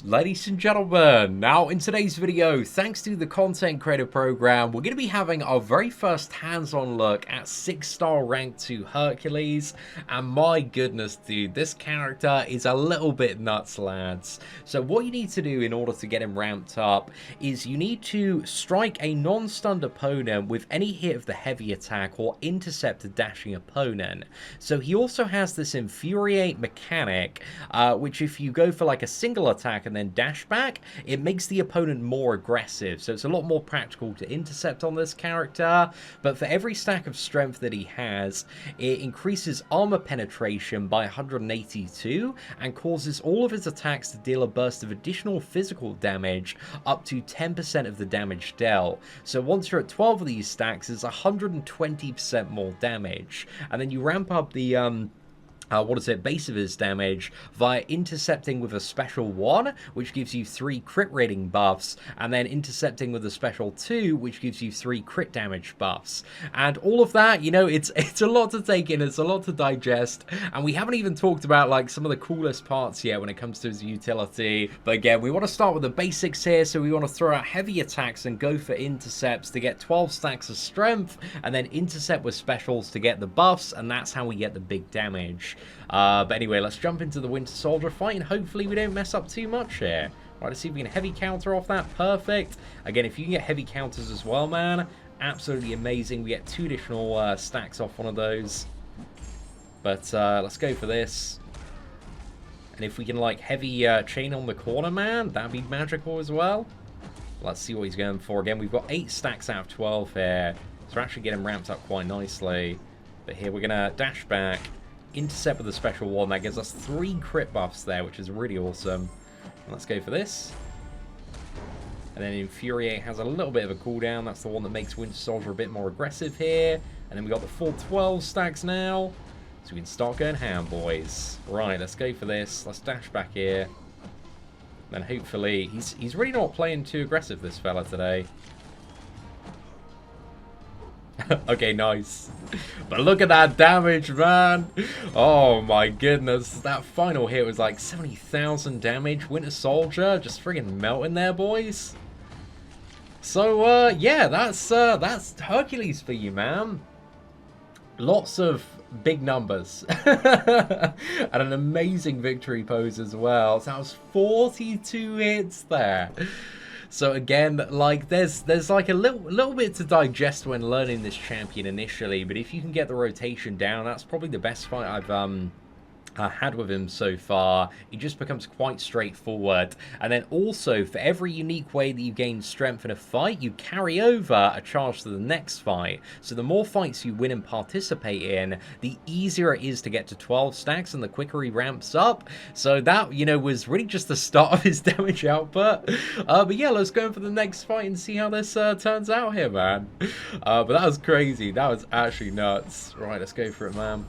Ladies and gentlemen, now in today's video, thanks to the Content Creator Program, we're going to be having our very first hands-on look at 6-star Rank 2 Hercules, and my goodness dude, this character is a little bit nuts, lads. So what you need to do in order to get him ramped up is you need to strike a non-stunned opponent with any hit of the heavy attack or intercept a dashing opponent. So he also has this Infuriate mechanic, which if you go for like a single attack and then dash back, it makes the opponent more aggressive. So it's a lot more practical to intercept on this character. But for every stack of strength that he has, it increases armor penetration by 182 and causes all of his attacks to deal a burst of additional physical damage up to 10% of the damage dealt. So once you're at 12 of these stacks, it's 120% more damage. And then you ramp up the base of his damage via intercepting with a special 1, which gives you 3 crit rating buffs, and then intercepting with a special 2, which gives you 3 crit damage buffs. And all of that, you know, it's a lot to take in, it's a lot to digest, and we haven't even talked about like some of the coolest parts yet when it comes to his utility. But again, we want to start with the basics here, so we want to throw out heavy attacks and go for intercepts to get 12 stacks of strength, and then intercept with specials to get the buffs, and that's how we get the big damage. But anyway, let's jump into the Winter Soldier fight, and hopefully we don't mess up too much here. Right, let's see if we can heavy counter off that. Perfect. Again, if you can get heavy counters as well, man, absolutely amazing. We get 2 additional stacks off one of those. But let's go for this. And if we can, like, heavy chain on the corner, man, that'd be magical as well. Let's see what he's going for. Again, we've got 8 stacks out of 12 here. So we're actually getting ramped up quite nicely. But here we're going to dash back. Intercept with a special 1. That gives us 3 crit buffs there, which is really awesome. Let's go for this. And then Infuriate has a little bit of a cooldown. That's the one that makes Winter Soldier a bit more aggressive here. And then we got the full 12 stacks now. So we can start going ham, boys. Right, let's go for this. Let's dash back here. Then hopefully... He's really not playing too aggressive, this fella, today. Okay, nice. But look at that damage, man. Oh my goodness. That final hit was like 70,000 damage. Winter Soldier just friggin' melting there, boys. So, yeah, that's Hercules for you, man. Lots of big numbers. And an amazing victory pose as well. So that was 42 hits there. So again, like there's like a little bit to digest when learning this champion initially, but if you can get the rotation down, that's probably the best fight I've had with him so far. It just becomes quite straightforward. And then also, for every unique way that you gain strength in a fight, you carry over a charge to the next fight. So the more fights you win and participate in, the easier it is to get to 12 stacks and the quicker he ramps up. So that, you know, was really just the start of his damage output. But yeah, let's go in for the next fight and see how this turns out here, man. But that was crazy. That was actually nuts. Right, let's go for it, man.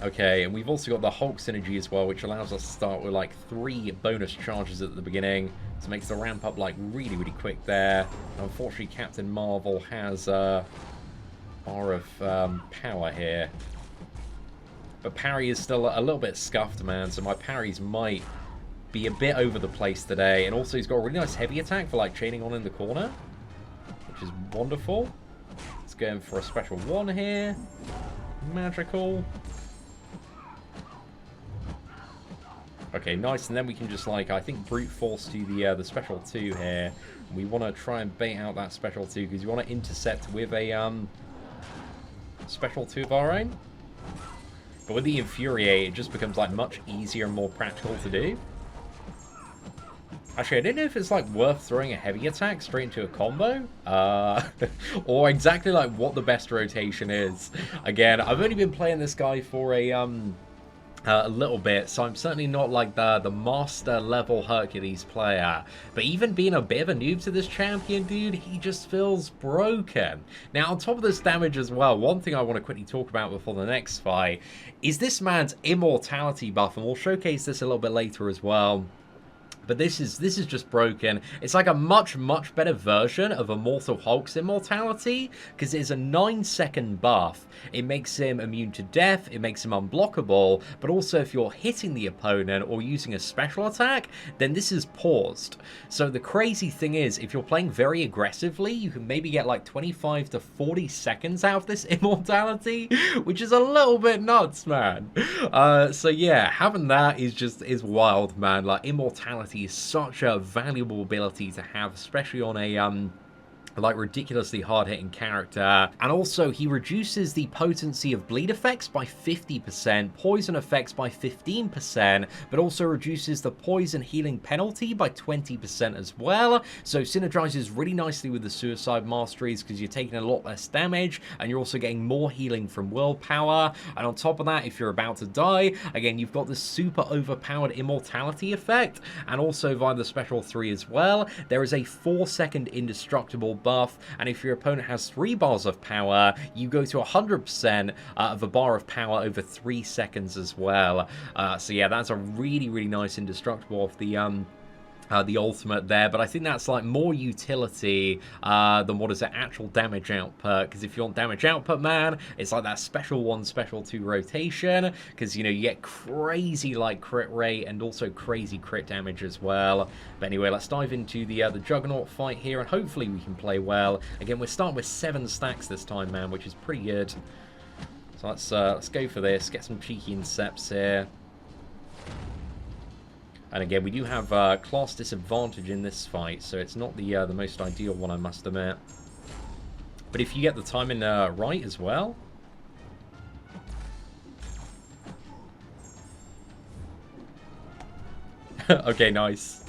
Okay, and we've also got the Hulk synergy as well, which allows us to start with like 3 bonus charges at the beginning. So it makes the ramp up like really quick there. Unfortunately, Captain Marvel has a bar of power here. But parry is still a little bit scuffed, man, so my parries might be a bit over the place today. And also he's got a really nice heavy attack for like chaining on in the corner, which is wonderful. Let's go in for a special 1 here. Magical. Okay, nice, and then we can just, like, I think brute force to the special 2 here. We want to try and bait out that special 2, because you want to intercept with a special 2 of our own. But with the Infuriate, it just becomes, like, much easier and more practical to do. Actually, I don't know if it's, like, worth throwing a heavy attack straight into a combo. Or exactly, like, what the best rotation is. Again, I've only been playing this guy for a little bit, so I'm certainly not like the master level Hercules player, but even being a bit of a noob to this champion, dude, he just feels broken. Now, on top of this damage as well, one thing I want to quickly talk about before the next fight is this man's Immortality Buff, and we'll showcase this a little bit later as well. But this is just broken. It's like a much better version of Immortal Hulk's immortality, because it's a 9-second buff. It makes him immune to death, it makes him unblockable, but also if you're hitting the opponent or using a special attack, then this is paused. So the crazy thing is, if you're playing very aggressively, you can maybe get like 25 to 40 seconds out of this immortality, which is a little bit nuts, man. So yeah, having that is wild, man. Like, immortality is such a valuable ability to have, especially on a like ridiculously hard-hitting character. And also he reduces the potency of bleed effects by 50%, poison effects by 15%, but also reduces the poison healing penalty by 20% as well. So synergizes really nicely with the suicide masteries, because you're taking a lot less damage and you're also getting more healing from willpower. And on top of that, if you're about to die, again, you've got this super overpowered immortality effect, and also via the special 3 as well, there is a 4-second indestructible buff, and if your opponent has 3 bars of power, you go to 100% of a bar of power over 3 seconds as well. So yeah, that's a really nice indestructible of the ultimate there, but I think that's like more utility than what is the actual damage output, because if you want damage output, man, it's like that special 1, special 2 rotation, because, you know, you get crazy like crit rate and also crazy crit damage as well. But anyway, let's dive into the Juggernaut fight here, and hopefully we can play well. Again, we're starting with 7 stacks this time, man, which is pretty good. So let's go for this, get some cheeky incepts here. And again, we do have class disadvantage in this fight, so it's not the most ideal one, I must admit. But if you get the timing right as well. Okay, nice.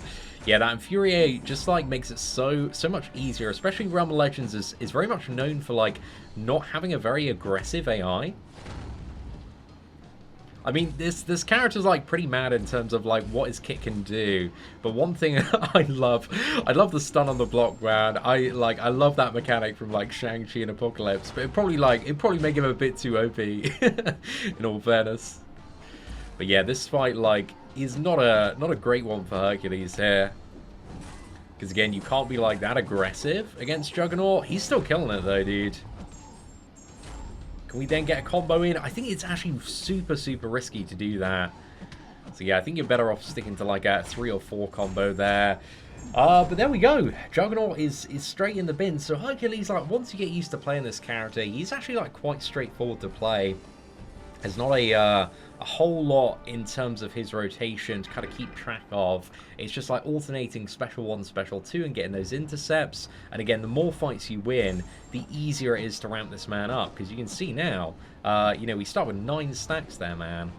Yeah, that Infuriate just like makes it so much easier, especially Realm of Legends is very much known for like not having a very aggressive AI. I mean, this character's like pretty mad in terms of like what his kit can do. But one thing I love the stun on the block, man. I love that mechanic from like Shang-Chi and Apocalypse. But it'd probably make him a bit too OP, in all fairness. But yeah, this fight like is not a great one for Hercules here. Because again, you can't be like that aggressive against Juggernaut. He's still killing it though, dude. Can we then get a combo in? I think it's actually super risky to do that. So yeah, I think you're better off sticking to like a 3 or 4 combo there. But there we go. Juggernaut is straight in the bin. So Hercules, like, once you get used to playing this character, he's actually like quite straightforward to play. There's not a whole lot in terms of his rotation to kind of keep track of. It's just like alternating special 1, special 2 and getting those intercepts. And again, the more fights you win, the easier it is to ramp this man up. Because you can see now, you know, we start with 9 stacks there, man.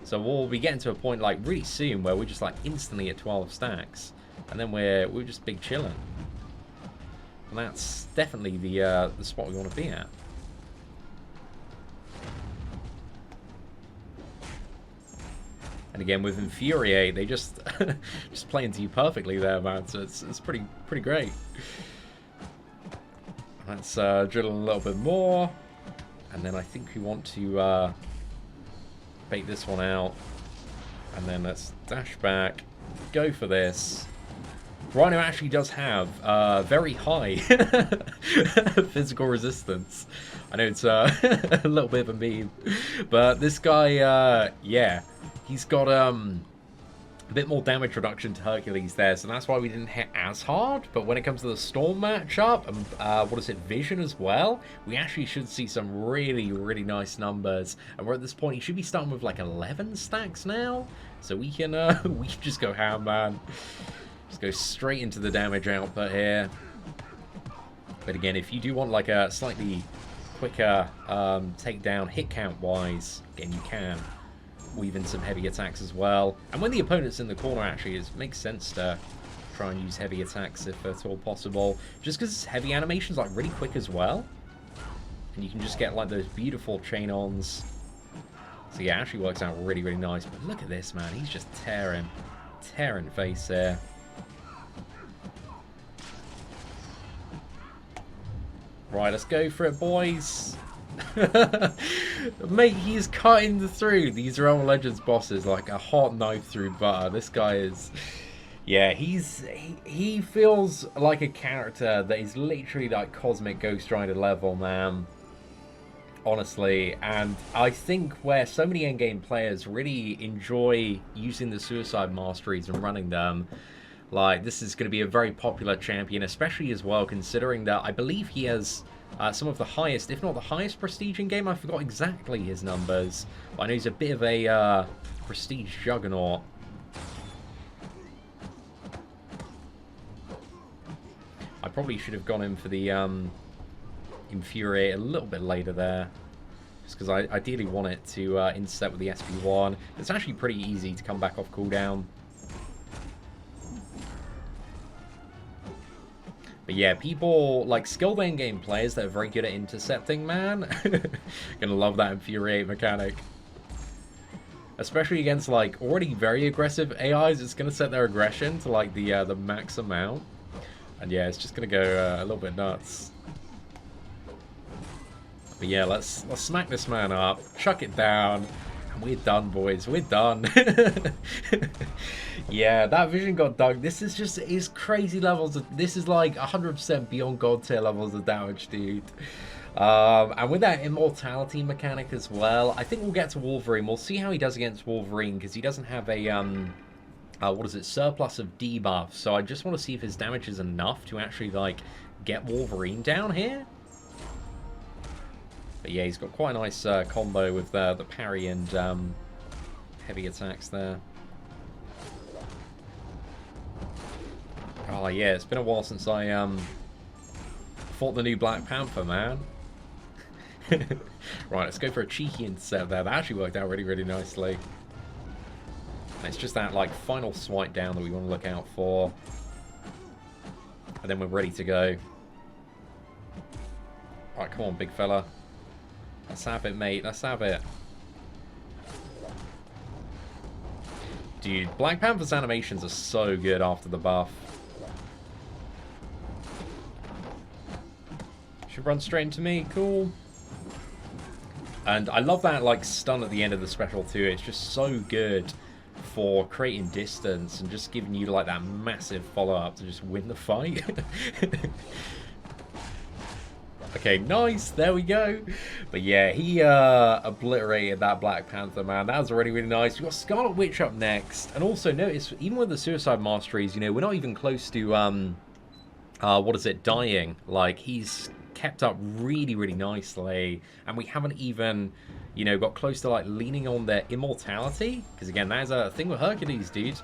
So we'll be getting to a point like really soon where we're just like instantly at 12 stacks. And then we're just big chilling. And that's definitely the spot we want to be at. And again, with Infuriate, they just play into you perfectly there, man. So it's pretty great. Let's drill a little bit more. And then I think we want to bait this one out. And then let's dash back, go for this. Rhino actually does have very high physical resistance. I know it's a little bit of a meme. But this guy, yeah. He's got a bit more damage reduction to Hercules there, so that's why we didn't hit as hard. But when it comes to the Storm matchup, and what is it, Vision as well, we actually should see some really nice numbers. And we're at this point, you should be starting with like 11 stacks now, so we can just go ham, man. Just go straight into the damage output here. But again, if you do want like a slightly quicker takedown hit count wise, again, you can weave in some heavy attacks as well. And when the opponent's in the corner, actually, it makes sense to try and use heavy attacks if at all possible. Just because heavy animation's like really quick as well. And you can just get like those beautiful chain-ons. So yeah, it actually works out really nice. But look at this, man. He's just tearing face there. Right, let's go for it, boys. Mate, he's cutting through these Realm of Legends bosses like a hot knife through butter. This guy is... Yeah, he feels like a character that is literally like Cosmic Ghost Rider level, man. Honestly, and I think where so many endgame players really enjoy using the Suicide Masteries and running them, like, this is going to be a very popular champion, especially as well, considering that I believe he has some of the highest, if not the highest prestige in game. I forgot exactly his numbers, but I know he's a bit of a prestige juggernaut. I probably should have gone in for the Infuriate a little bit later there, just because I ideally want it to intercept with the SP1. It's actually pretty easy to come back off cooldown. But yeah, people, like, skilled endgame players that are very good at intercepting, man, gonna love that Infuriate mechanic. Especially against, like, already very aggressive AIs, it's gonna set their aggression to, like, the max amount. And yeah, it's just gonna go a little bit nuts. But yeah, let's smack this man up, chuck it down, and we're done, boys. We're done. Yeah, that vision got dug. This is just is crazy levels. This is like 100% beyond god tier levels of damage, dude. And with that immortality mechanic as well, I think we'll get to Wolverine. We'll see how he does against Wolverine, because he doesn't have a what is it, surplus of debuffs. So I just want to see if his damage is enough to actually like get Wolverine down here. But yeah, he's got quite a nice combo with the parry and heavy attacks there. Oh yeah, it's been a while since I fought the new Black Panther, man. Right, let's go for a cheeky intercept there. That actually worked out really, really nicely. And it's just that like final swipe down that we want to look out for. And then we're ready to go. Alright, come on, big fella. Let's have it, mate. Let's have it. Dude, Black Panther's animations are so good after the buff. Should run straight into me. Cool. And I love that like stun at the end of the special too. It's just so good for creating distance and just giving you like that massive follow-up to just win the fight. Okay, nice. There we go. But yeah, he obliterated that Black Panther, man. That was really, really nice. We've got Scarlet Witch up next. And also notice, even with the Suicide Masteries, you know, we're not even close to, what is it, dying. Like, he's kept up really, really nicely. And we haven't even, you know, got close to, like, leaning on their immortality. Because, again, that is a thing with Hercules, dude.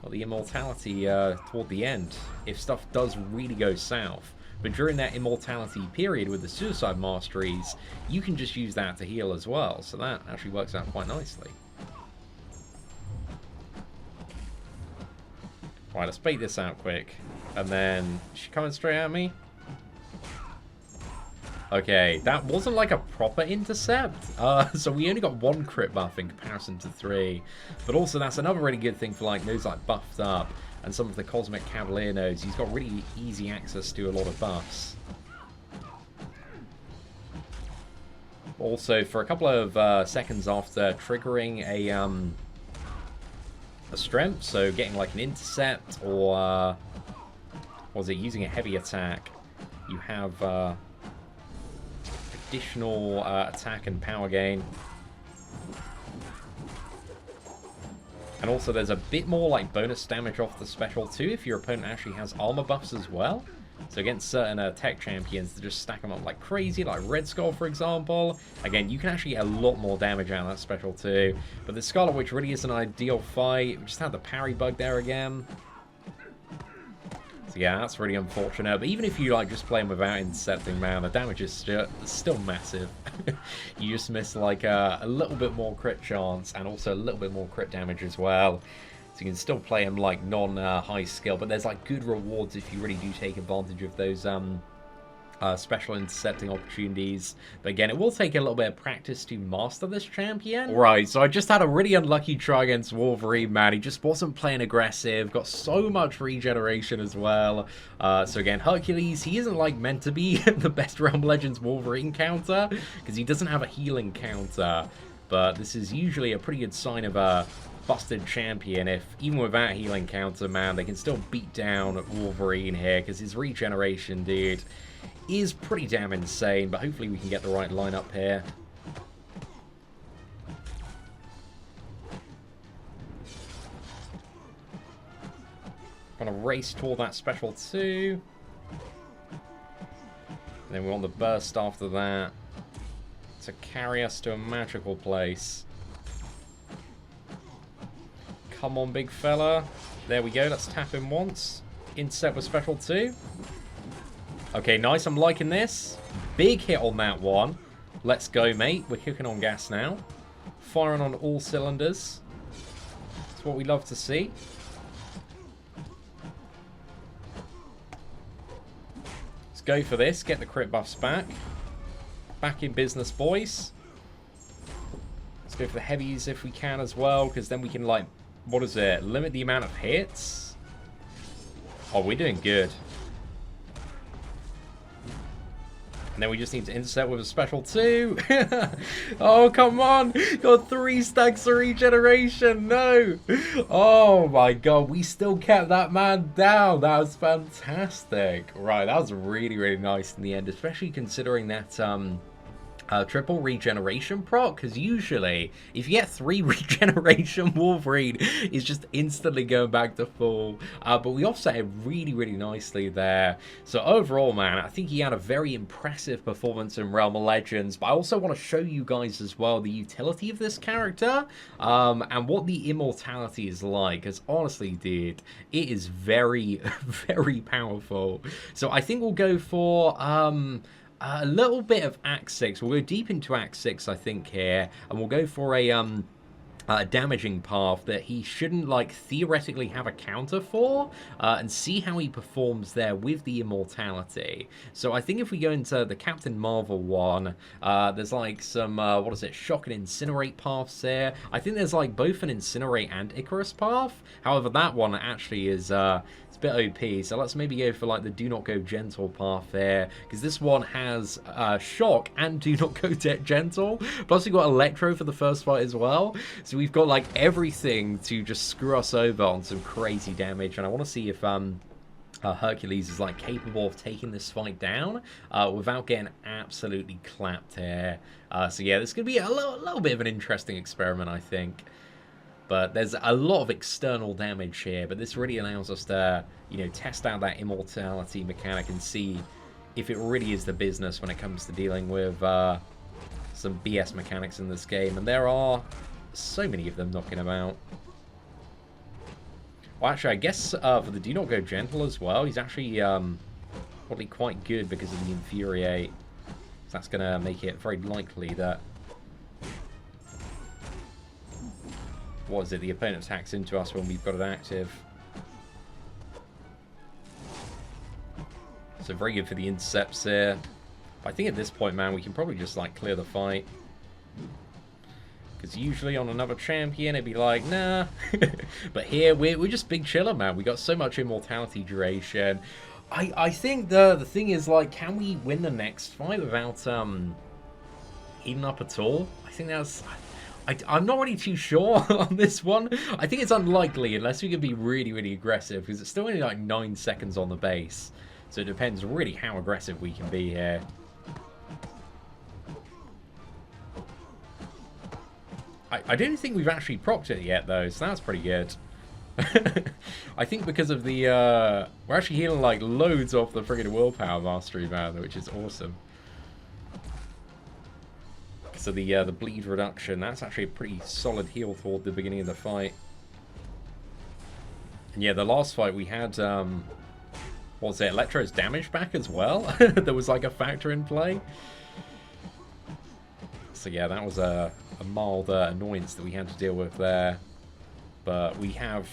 Got the immortality toward the end, if stuff does really go south. But during that immortality period with the Suicide Masteries, you can just use that to heal as well. So that actually works out quite nicely. Right, let's bait this out quick. And then, is she coming straight at me? Okay, that wasn't like a proper intercept. So we only got 1 crit buff in comparison to 3. But also that's another really good thing for like those like buffed up. And some of the Cosmic Cavalier nodes, he's got really easy access to a lot of buffs. Also, for a couple of seconds after triggering a strength, so getting like an intercept or was it using a heavy attack, you have additional attack and power gain. And also there's a bit more like bonus damage off the special too if your opponent actually has armor buffs as well. So against certain tech champions to just stack them up like crazy, like Red Skull for example. Again, you can actually get a lot more damage out of that special too. But the Scarlet Witch really is an ideal fight. We just had the parry bug there again. So yeah, that's really unfortunate. But even if you like just play them without intercepting, man, the damage is still massive. You just miss like a little bit more crit chance and also a little bit more crit damage as well. So you can still play them like non-high skill, but there's like good rewards if you really do take advantage of those special intercepting opportunities. But again, it will take a little bit of practice to master this champion. Right, so I just had a really unlucky try against Wolverine, man. He just wasn't playing aggressive, got so much regeneration as well. So again, Hercules, he isn't like meant to be the best Realm Legends Wolverine counter, because he doesn't have a healing counter. But this is usually a pretty good sign of busted champion if, even without healing counter, man, they can still beat down Wolverine here, because his regeneration, dude, is pretty damn insane, but hopefully we can get the right lineup here. Gonna race toward that special 2. And then we want the burst after that to carry us to a magical place. Come on, big fella. There we go. Let's tap him once. Intercept with special 2. Okay, nice. I'm liking this. Big hit on that one. Let's go, mate. We're cooking on gas now. Firing on all cylinders. That's what we love to see. Let's go for this. Get the crit buffs back. Back in business, boys. Let's go for the heavies if we can as well, because then we can, like, what is it? Limit the amount of hits? Oh, we're doing good. And then we just need to intercept with a special 2. Oh, come on. Got 3 stacks of regeneration. No. Oh, my God. We still kept that man down. That was fantastic. Right. That was really, really nice in the end, especially considering that triple regeneration proc, because usually if you get 3 regeneration, Wolverine is just instantly going back to full, but we offset it really, really nicely there. So overall, man, I think he had a very impressive performance in Realm of Legends, but I also want to show you guys as well the utility of this character, and what the immortality is like, because honestly, dude, it is very, very powerful. So I think we'll go for a little bit of Act 6. We'll go deep into Act 6, I think, here. And we'll go for a damaging path that he shouldn't, like, theoretically have a counter for. And see how he performs there with the immortality. So I think if we go into the Captain Marvel one, there's, like, some, what is it, Shock and Incinerate paths there. I think there's, like, both an Incinerate and Icarus path. However, that one actually is it's a bit OP, so let's maybe go for like the Do Not Go Gentle path there, because this one has Shock and Do Not Go Gentle, plus we've got Electro for the first fight as well, so we've got like everything to just screw us over on some crazy damage, and I want to see if Hercules is like capable of taking this fight down without getting absolutely clapped here. So yeah, this could be a little bit of an interesting experiment, I think. But there's a lot of external damage here, but this really allows us to, you know, test out that immortality mechanic and see if it really is the business when it comes to dealing with some BS mechanics in this game. And there are so many of them knocking about. Well, actually, I guess for the Do Not Go Gentle as well, he's actually probably quite good because of the Infuriate. So that's going to make it very likely that, what is it, the opponent attacks into us when we've got it active. So very good for the intercepts here. But I think at this point, man, we can probably just like clear the fight. Because usually on another champion, it'd be like, nah. But here, we're just big chiller, man. We got so much immortality duration. I think the thing is, like, can we win the next fight without healing up at all? I think that's... I'm not really too sure on this one. I think it's unlikely unless we can be really, really aggressive, because it's still only like 9 seconds on the base. So it depends really how aggressive we can be here. I don't think we've actually procced it yet, though, so that's pretty good. I think because of the... we're actually healing like loads off the friggin' willpower mastery, man, which is awesome. So the bleed reduction, that's actually a pretty solid heal toward the beginning of the fight. And yeah, the last fight we had, what was it, Electro's damage back as well? There was like a factor in play. So yeah, that was a mild annoyance that we had to deal with there. But we have...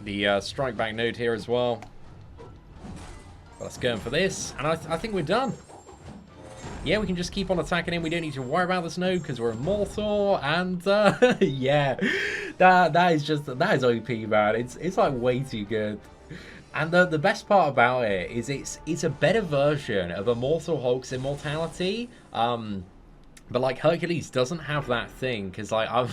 the strike back node here as well. But let's go in for this, and I think we're done. Yeah, we can just keep on attacking him. We don't need to worry about this node because we're immortal, and yeah, that is OP, man. It's like way too good. And the best part about it is it's a better version of Immortal Hulk's immortality. But like Hercules doesn't have that thing, because like I'm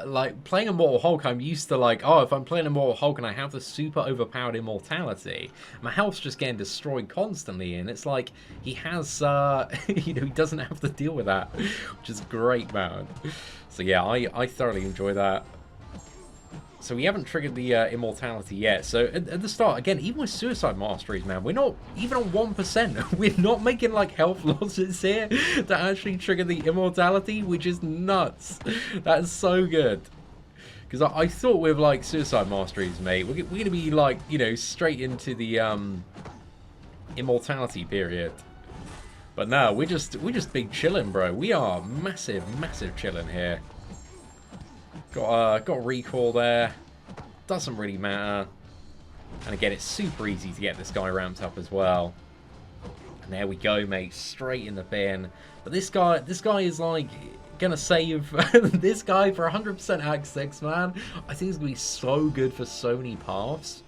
like playing Immortal Hulk, I'm used to like, oh, if I'm playing Immortal Hulk and I have the super overpowered immortality, my health's just getting destroyed constantly, and it's like he has you know, he doesn't have to deal with that, which is great, man. So yeah, I thoroughly enjoy that. So we haven't triggered the immortality yet. So at the start, again, even with suicide masteries, man, we're not even on 1%. We're not making like health losses here to actually trigger the immortality, which is nuts. That's so good. Because I thought with like suicide masteries, mate, we're going to be like, you know, straight into the immortality period. But no, we're just big chilling, bro. We are massive chilling here. Got recall there. Doesn't really matter. And again, it's super easy to get this guy ramped up as well. And there we go, mate. Straight in the bin. But this guy is like gonna save this guy for 100% Act 6, man. I think it's gonna be so good for so many paths.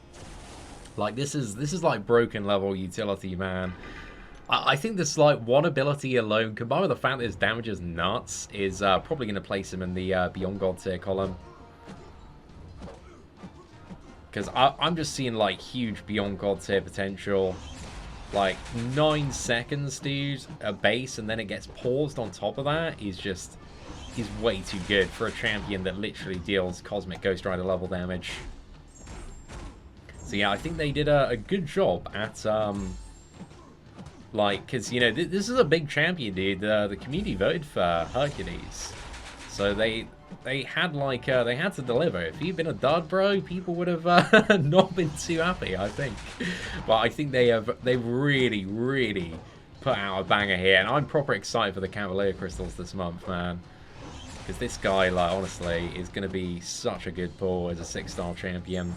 Like this is like broken level utility, man. I think this like one ability alone, combined with the fact that his damage is nuts, is probably going to place him in the Beyond God tier column. Because I'm just seeing like huge Beyond God tier potential. Like 9 seconds, dude, a base, and then it gets paused on top of that is way too good for a champion that literally deals Cosmic Ghost Rider level damage. So yeah, I think they did a good job at like, because, you know, this is a big champion, dude. The community voted for Hercules. So they had, like, they had to deliver. If he'd been a dud, bro, people would have not been too happy, I think. But I think they've really put out a banger here. And I'm proper excited for the Cavalier Crystals this month, man. Because this guy, like, honestly, is going to be such a good pull as a 6-star champion.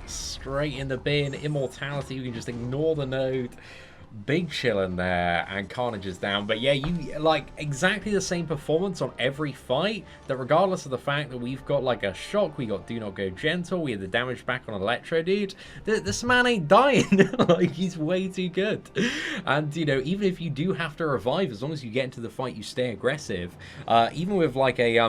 Straight in the bin. Immortality, we can just ignore the node. Big chillin' there, and Carnage is down. But yeah, you like exactly the same performance on every fight, that regardless of the fact that we've got like a shock, we got Do Not Go Gentle, we had the damage back on Electro, dude. This man ain't dying. Like, he's way too good. And, you know, even if you do have to revive, as long as you get into the fight, you stay aggressive. Even with like a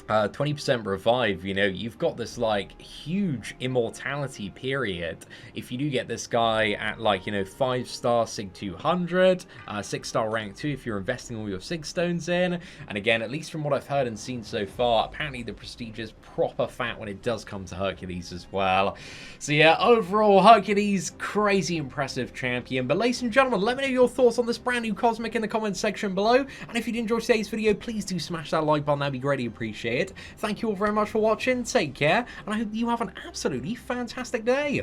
20% revive, you know, you've got this like huge immortality period. If you do get this guy at like, you know, 5-star Sig 200, 6-star rank 2 if you're investing all your Sig stones in. And again, at least from what I've heard and seen so far, apparently the prestige is proper fat when it does come to Hercules as well. So yeah, overall, Hercules, crazy impressive champion. But ladies and gentlemen, let me know your thoughts on this brand new Cosmic in the comments section below. And if you did enjoy today's video, please do smash that like button, that'd be greatly appreciated. Thank you all very much for watching, take care, and I hope you have an absolutely fantastic day.